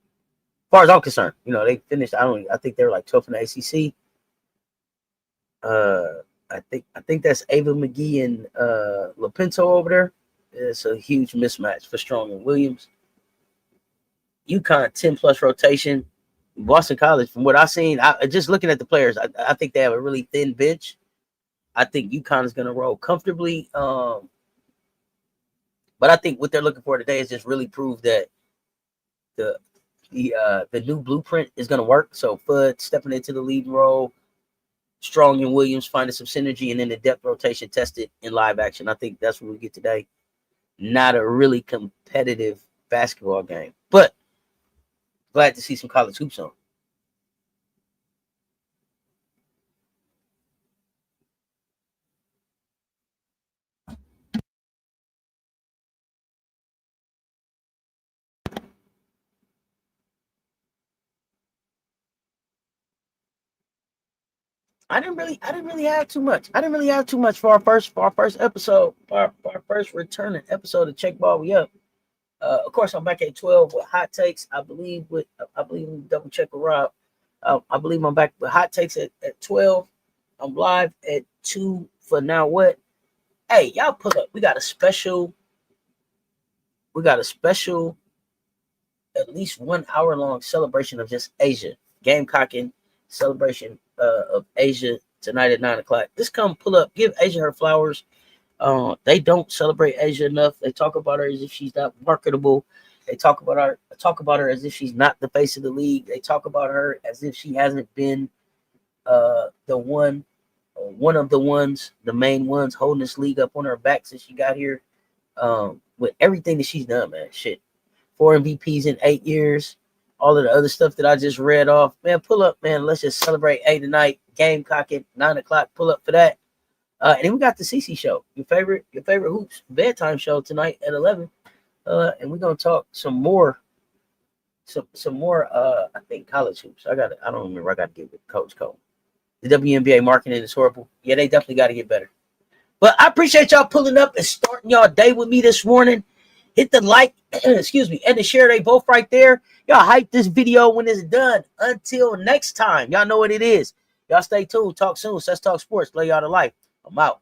far as I'm concerned, you know, they finished. I think they were like 12th in the ACC. I think that's Ava McGee and LaPinto over there. It's a huge mismatch for Strong and Williams. UConn 10+ rotation. Boston College, from what I've seen, just looking at the players, I think they have a really thin bench. I think UConn is going to roll comfortably. But I think what they're looking for today is just really prove that the new blueprint is going to work. So Fudd stepping into the lead role, Strong and Williams finding some synergy, and then the depth rotation tested in live action. I think that's what we get today. Not a really competitive basketball game, but glad to see some college hoops on. I didn't really have too much. I didn't really have too much for our first episode, for our first returning episode of Check Ball We Up. Of course, I'm back at 12 with hot takes. I believe double check with Rob. I believe I'm back with hot takes at 12. I'm live at 2 for Now What. Hey, y'all pull up. We got a special at least 1 hour long celebration of just Asia. Gamecocking celebration of Asia tonight at 9:00. Just come pull up, give Asia her flowers. They don't celebrate Asia enough. They talk about her as if she's not marketable. They talk about her as if she's not the face of the league. They talk about her as if she hasn't been one of the main ones holding this league up on her back since she got here. With everything that she's done, man. Shit. 4 MVPs in 8 years. All of the other stuff that I just read off. Man, pull up, man. Let's just celebrate A tonight. Gamecock at 9:00. Pull up for that. And then we got the CC show, your favorite hoops bedtime show tonight at 11. And we're gonna talk some more. I think college hoops. I don't remember. I got to get with Coach Cole. The WNBA marketing is horrible. Yeah, they definitely got to get better. But I appreciate y'all pulling up and starting y'all day with me this morning. Hit the like, excuse me, and the share. They both right there. Y'all hype this video when it's done. Until next time, y'all know what it is. Y'all stay tuned. Talk soon. Let's talk sports. Lay y'all to life. I'm out.